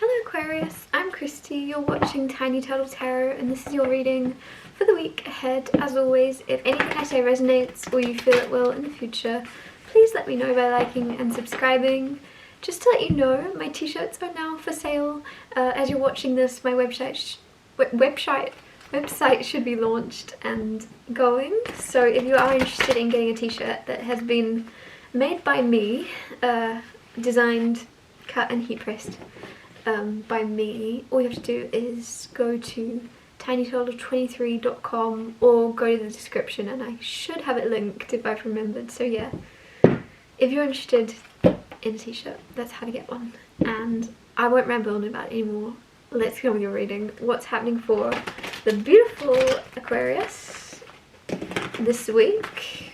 Hello Aquarius, I'm Christy, you're watching Tiny Turtle Tarot and this is your reading for the week ahead. As always, if anything I say resonates or you feel it will in the future, please let me know by liking and subscribing. Just to let you know, my t-shirts are now for sale. As you're watching this, my website should be launched and going. So if you are interested in getting a t-shirt that has been made by me, designed, cut and heat pressed by me, all you have to do is go to tinyturtle23.com or go to the description and I should have it linked if I've remembered. So yeah, if you're interested in a t-shirt, that's how to get one. And I won't ramble on about it anymore. Let's go with your reading. What's happening for the beautiful Aquarius this week?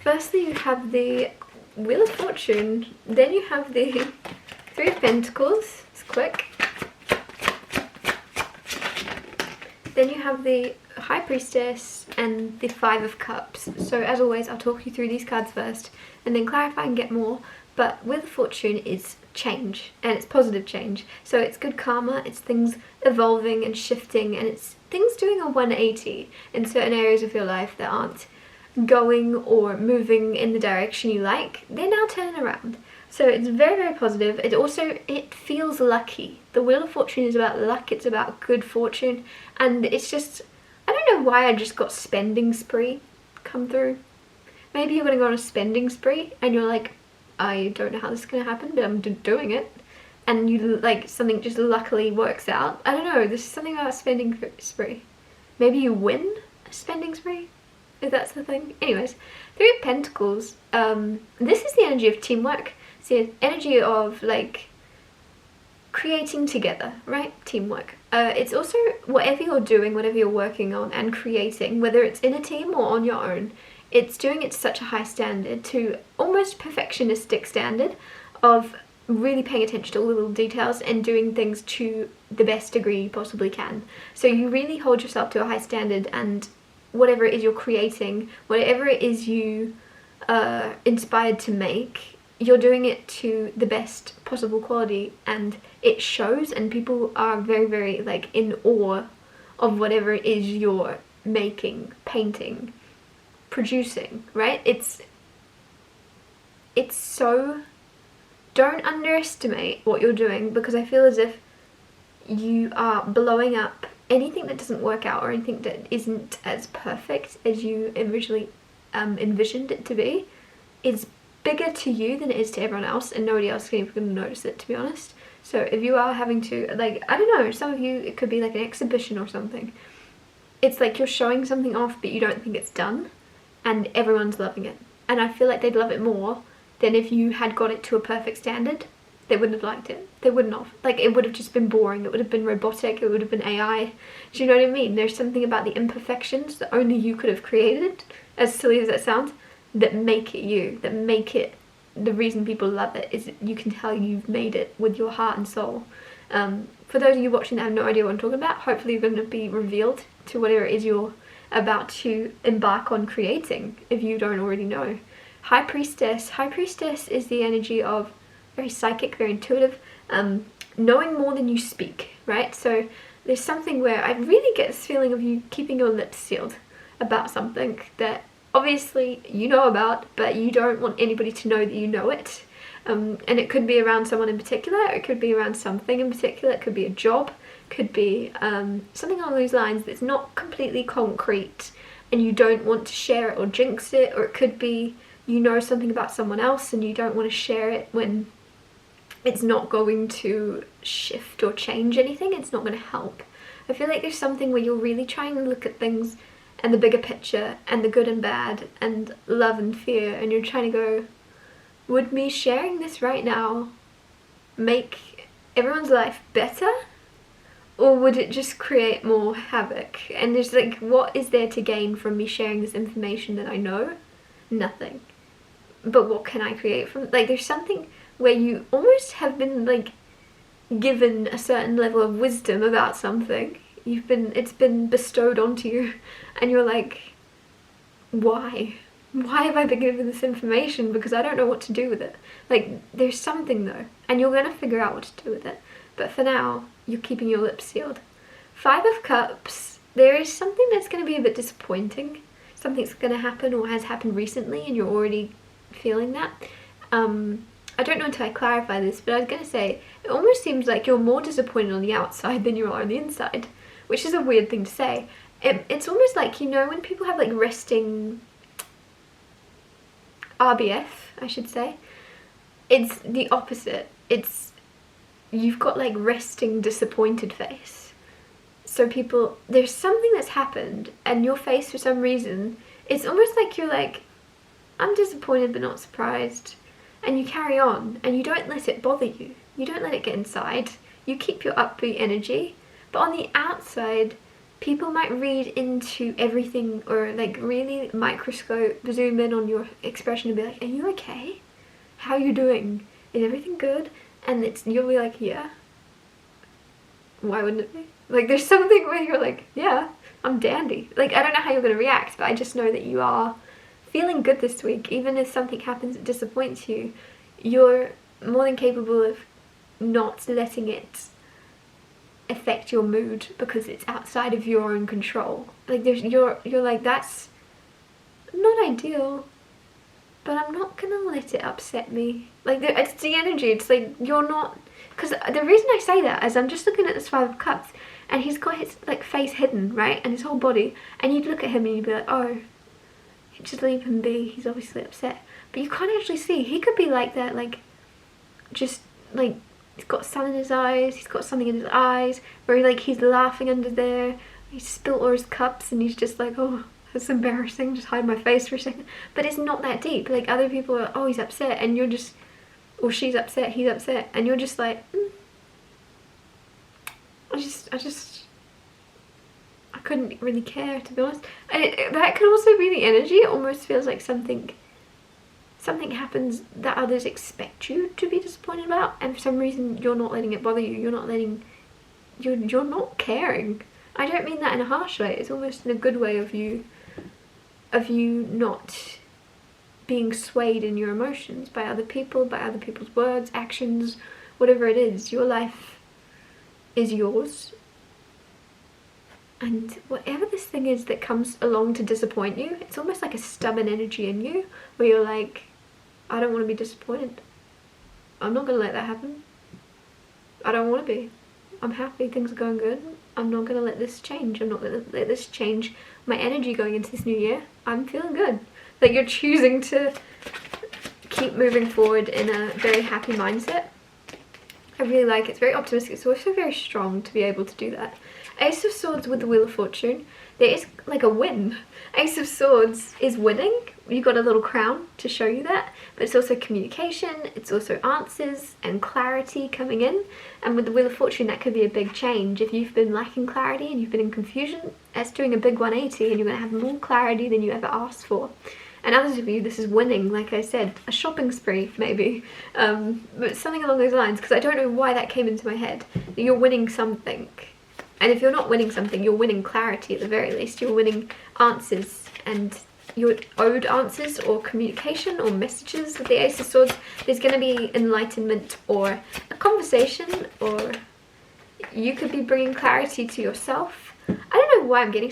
Firstly, you have the Wheel of Fortune, then you have the Three of Pentacles, it's quick. Then you have the High Priestess and the Five of Cups. So as always, I'll talk you through these cards first and then clarify and get more. But Wheel of Fortune is change, and it's positive change. So it's good karma, it's things evolving and shifting, and it's things doing a 180 in certain areas of your life that aren't going or moving in the direction you like. They're now turning around. So it's very, very positive. It feels lucky. The Wheel of Fortune is about luck, it's about good fortune, and it's just, I don't know why I just got spending spree come through. Maybe you're gonna go on a spending spree and you're like, I don't know how this is gonna happen, but I'm doing it, and you like something just luckily works out. I don't know, there's something about a spending spree. Maybe you win a spending spree, if that's the thing. Anyways, Three of Pentacles, this is the energy of teamwork. It's the energy of like creating together, right? Teamwork. It's also whatever you're doing, whatever you're working on and creating, whether it's in a team or on your own, it's doing it to such a high standard, to almost perfectionistic standard of really paying attention to all the little details and doing things to the best degree you possibly can. So you really hold yourself to a high standard, and whatever it is you're creating, whatever it is you are inspired to make, you're doing it to the best possible quality, and it shows, and people are very, very like in awe of whatever it is you're making, painting, producing, right? It's so, don't underestimate what you're doing, because I feel as if you are blowing up anything that doesn't work out or anything that isn't as perfect as you originally envisioned it to be is bigger to you than it is to everyone else, and nobody else is even going to notice it, to be honest. So if you are having to, like, I don't know, some of you, it could be like an exhibition or something. It's like you're showing something off but you don't think it's done, and everyone's loving it. And I feel like they'd love it more than if you had got it to a perfect standard. They wouldn't have liked it. They wouldn't have. Like, it would have just been boring. It would have been robotic. It would have been AI. Do you know what I mean? There's something about the imperfections that only you could have created, as silly as that sounds, that make it you. That make it the reason people love it, is you can tell you've made it with your heart and soul. For those of you watching that have no idea what I'm talking about, hopefully you're going to be revealed to whatever it is you're about to embark on creating, if you don't already know. High Priestess. High Priestess is the energy of very psychic, very intuitive, knowing more than you speak, right? So there's something where I really get this feeling of you keeping your lips sealed about something that obviously you know about, but you don't want anybody to know that you know it. And it could be around someone in particular, it could be around something in particular, it could be a job, could be something along those lines that's not completely concrete and you don't want to share it or jinx it, or it could be you know something about someone else and you don't want to share it when it's not going to shift or change anything, it's not going to help. I feel like there's something where you're really trying to look at things and the bigger picture and the good and bad and love and fear, and you're trying to go, would me sharing this right now make everyone's life better, or would it just create more havoc? And there's like, what is there to gain from me sharing this information that I know? Nothing. But what can I create from, like, there's something where you almost have been like given a certain level of wisdom about something. It's been bestowed onto you and you're like, why? why have I been given this information? Because I don't know what to do with it. Like, there's something though, and you're gonna figure out what to do with it. But for now, you're keeping your lips sealed. 5 of Cups, there is something that's gonna be a bit disappointing. Something's gonna happen or has happened recently and you're already feeling that. I don't know until I clarify this, but I was gonna say, it almost seems like you're more disappointed on the outside than you are on the inside, which is a weird thing to say. It's almost like, you know, when people have like resting RBF, I should say, it's the opposite. You've got like resting disappointed face. So people, there's something that's happened and your face for some reason, it's almost like you're like, I'm disappointed but not surprised. And you carry on and you don't let it bother you. You don't let it get inside. You keep your upbeat energy. But on the outside, people might read into everything or like really microscope, zoom in on your expression and be like, are you okay? How are you doing? Is everything good? And you'll be like, yeah. Why wouldn't it be? Like, there's something where you're like, yeah, I'm dandy. Like, I don't know how you're going to react, but I just know that you are feeling good this week. Even if something happens that disappoints you, you're more than capable of not letting it affect your mood because it's outside of your own control. Like, you're like, that's not ideal, but I'm not gonna let it upset me. Like, it's the energy. It's like, you're not, because the reason I say that is I'm just looking at this 5 of Cups and he's got his like face hidden, right, and his whole body, and you'd look at him and you'd be like, oh, just leave him be, he's obviously upset. But you can't actually see, he could be like that, like, just like, he's got sun in his eyes, he's got something in his eyes, where he's laughing under there, he spilt all his cups and he's just like, oh, that's embarrassing, just hide my face for a second. But it's not that deep. Like, other people are, oh, he's upset, and you're just, or she's upset, he's upset, and you're just like, I couldn't really care, to be honest. And that could also be the energy. It almost feels like something happens that others expect you to be disappointed about, and for some reason you're not letting it bother you. You're not caring. I don't mean that in a harsh way. It's almost in a good way of you not being swayed in your emotions by other people, by other people's words, actions, whatever it is. Your life is yours, and whatever this thing is that comes along to disappoint you, it's almost like a stubborn energy in you where you're like, I don't want to be disappointed. I'm not going to let that happen. I don't want to be. I'm happy, things are going good. I'm not going to let this change. I'm not going to let this change my energy going into this new year. I'm feeling good. Like, you're choosing to keep moving forward in a very happy mindset. I really like it. It's very optimistic. It's also very strong to be able to do that. Ace of Swords with the Wheel of Fortune. There is like a win. Ace of Swords is winning. You got a little crown to show you that. But it's also communication. It's also answers and clarity coming in. And with the Wheel of Fortune, that could be a big change. If you've been lacking clarity and you've been in confusion, that's doing a big 180 and you're going to have more clarity than you ever asked for. And others of you, this is winning, like I said, a shopping spree maybe, but something along those lines, because I don't know why that came into my head. You're winning something. And if you're not winning something, you're winning clarity at the very least. You're winning answers, and you're owed answers or communication or messages. With the Ace of Swords, there's going to be enlightenment or a conversation, or you could be bringing clarity to yourself. I don't know why I'm getting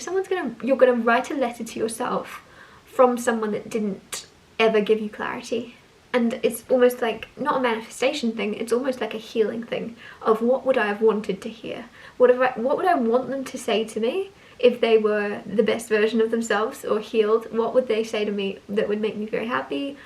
you're going to write a letter to yourself from someone that didn't ever give you clarity. And it's almost like, not a manifestation thing, it's almost like a healing thing of what would I have wanted to hear? What would I want them to say to me if they were the best version of themselves or healed? What would they say to me that would make me very happy?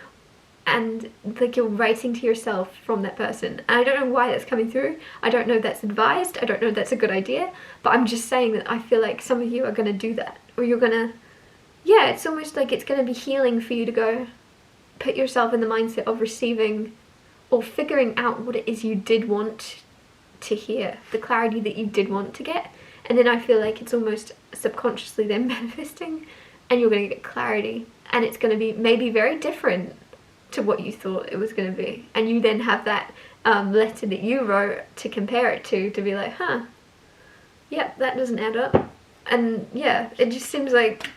And like, you're writing to yourself from that person. And I don't know why that's coming through. I don't know if that's advised. I don't know if that's a good idea. But I'm just saying that I feel like some of you are going to do that. Or you're going to, yeah, it's almost like it's going to be healing for you to go put yourself in the mindset of receiving or figuring out what it is you did want to hear, the clarity that you did want to get. And then I feel like it's almost subconsciously then manifesting, and you're going to get clarity, and it's going to be maybe very different to what you thought it was going to be. And you then have that letter that you wrote to compare it to be like, huh, yep, that doesn't add up. And yeah, it just seems like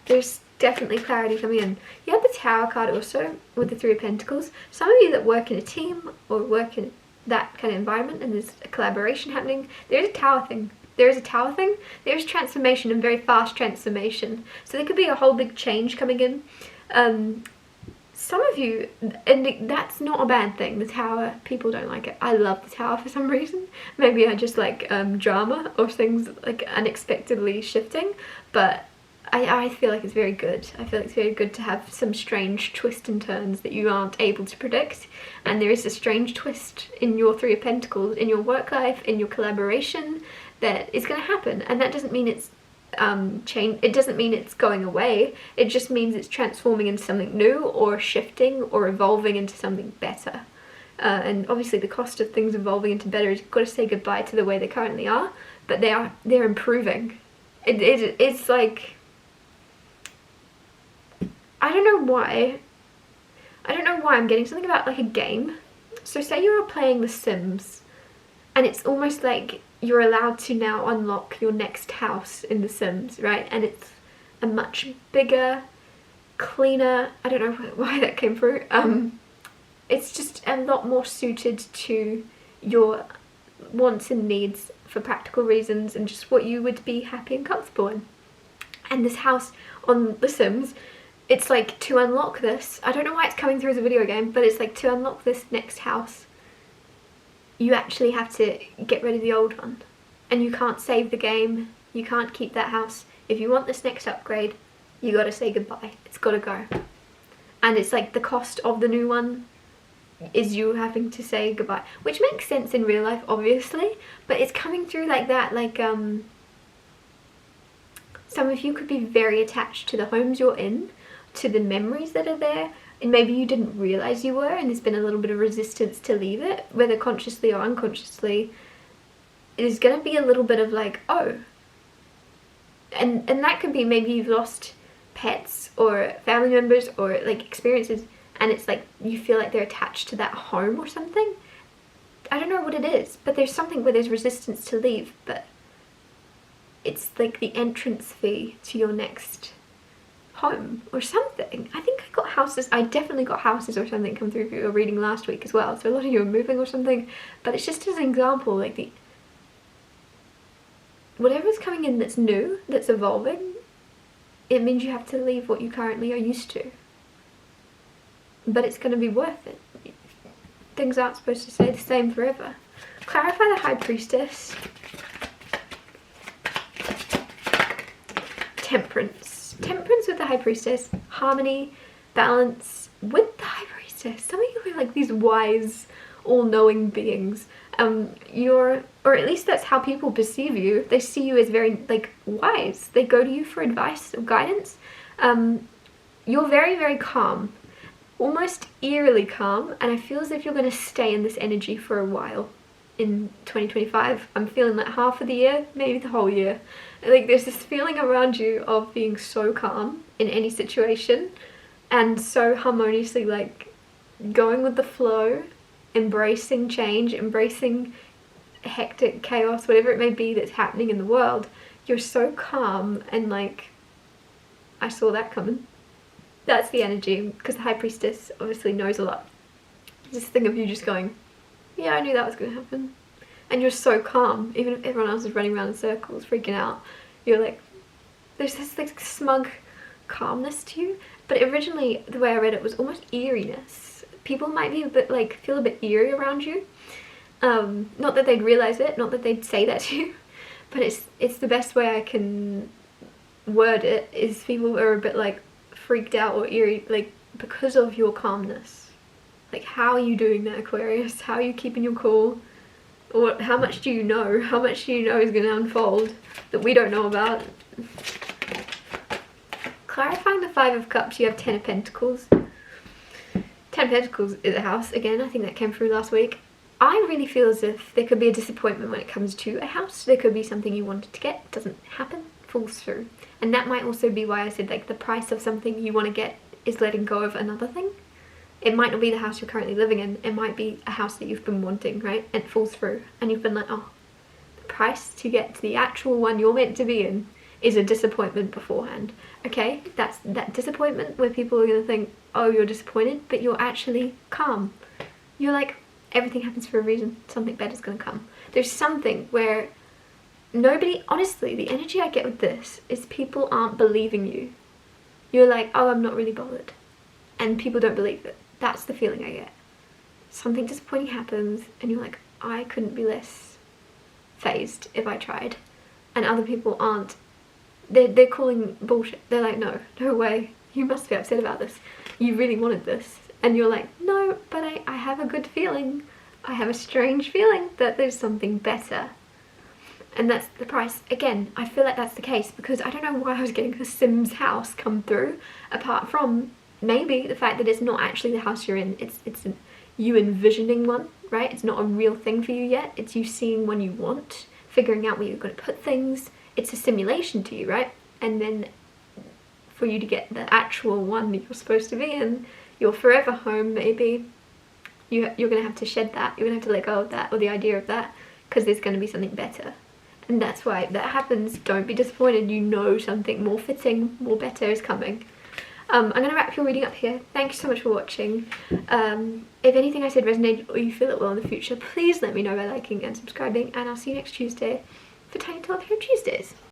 there's definitely clarity coming in. You have the Tower card also with the Three of Pentacles. Some of you that work in a team or work in that kind of environment and there's a collaboration happening, there's a Tower thing. There is a Tower thing. There's transformation and very fast transformation. So there could be a whole big change coming in. Some of you, and that's not a bad thing, the Tower, people don't like it. I love the Tower for some reason. Maybe I just like drama or things like unexpectedly shifting, but I feel like it's very good. I feel like it's very good to have some strange twists and turns that you aren't able to predict. And there is a strange twist in your Three of Pentacles, in your work life, in your collaboration, that is going to happen. And that doesn't mean it's it doesn't mean it's going away. It just means it's transforming into something new or shifting or evolving into something better. And obviously the cost of things evolving into better is you've got to say goodbye to the way they currently are, but they're improving. It's like, I don't know why I'm getting something about like a game. So say you're playing The Sims and it's almost like you're allowed to now unlock your next house in The Sims, right? And it's a much bigger, cleaner, I don't know why that came through. It's just a lot more suited to your wants and needs for practical reasons and just what you would be happy and comfortable in. And this house on The Sims, it's like to unlock this, I don't know why it's coming through as a video game, but it's like to unlock this next house, you actually have to get rid of the old one. And you can't save the game, you can't keep that house. If you want this next upgrade, you gotta say goodbye. It's gotta go. And it's like the cost of the new one is you having to say goodbye. Which makes sense in real life, obviously, but it's coming through like that, like some of you could be very attached to the homes you're in, to the memories that are there, and maybe you didn't realize you were, and there's been a little bit of resistance to leave it, whether consciously or unconsciously. There's going to be a little bit of like, oh, and that could be maybe you've lost pets or family members or like experiences, and it's like you feel like they're attached to that home or something. I don't know what it is, but there's something where there's resistance to leave, but it's like the entrance fee to your next home or something. I think I got houses, I definitely got houses or something come through for your reading last week as well, so a lot of you are moving or something, but it's just as an example, like the whatever's coming in that's new, that's evolving, it means you have to leave what you currently are used to, but it's going to be worth it. Things aren't supposed to stay the same forever. Clarify the High Priestess. Temperance with the High Priestess, harmony, balance with the High Priestess. Some of you are like these wise, all-knowing beings. Or at least that's how people perceive you. They see you as very like wise. They go to you for advice or guidance. You're very, very calm, almost eerily calm, and I feel as if you're going to stay in this energy for a while. In 2025, I'm feeling like half of the year, maybe the whole year. Like there's this feeling around you of being so calm in any situation and so harmoniously like going with the flow, embracing change, embracing hectic chaos, whatever it may be that's happening in the world. You're so calm and like, I saw that coming. That's the energy, because the High Priestess obviously knows a lot. Just think of you just going, yeah, I knew that was going to happen. And you're so calm, even if everyone else is running around in circles, freaking out. You're like, there's this like smug calmness to you. But originally, the way I read it was almost eeriness. People might be a bit like, feel a bit eerie around you. Not that they'd realize it, not that they'd say that to you, but it's the best way I can word it, is people are a bit like freaked out or eerie, like because of your calmness. Like, how are you doing that, Aquarius? How are you keeping your cool? Or how much do you know? How much do you know is going to unfold that we don't know about? Clarifying the Five of Cups, you have Ten of Pentacles. Ten of Pentacles is a house, again, I think that came through last week. I really feel as if there could be a disappointment when it comes to a house. There could be something you wanted to get, doesn't happen, falls through. And that might also be why I said like the price of something you want to get is letting go of another thing. It might not be the house you're currently living in, it might be a house that you've been wanting, right? And it falls through. And you've been like, oh, the price to get to the actual one you're meant to be in is a disappointment beforehand. Okay, that's that disappointment where people are gonna think, oh, you're disappointed, but you're actually calm. You're like, everything happens for a reason, something better's gonna come. There's something where nobody, honestly, the energy I get with this is people aren't believing you. You're like, oh, I'm not really bothered. And people don't believe it. That's the feeling I get. Something disappointing happens and you're like, I couldn't be less phased if I tried. And other people aren't. They're calling bullshit. They're like, no way. You must be upset about this. You really wanted this. And you're like, no, but I have a good feeling. I have a strange feeling that there's something better. And that's the price. Again, I feel like that's the case because I don't know why I was getting a Sims house come through, apart from maybe the fact that it's not actually the house you're in. It's you envisioning one, right? It's not a real thing for you yet. It's you seeing one you want, figuring out where you're going to put things. It's a simulation to you, right? And then for you to get the actual one that you're supposed to be in, your forever home, maybe, you're going to have to shed that. You're going to have to let go of that, or the idea of that, because there's going to be something better. And that's why if that happens, don't be disappointed. You know something more fitting, more better is coming. I'm going to wrap your reading up here. Thank you so much for watching. If anything I said resonated or you feel it will in the future, please let me know by liking and subscribing, and I'll see you next Tuesday for Tiny Talk Hero Tuesdays.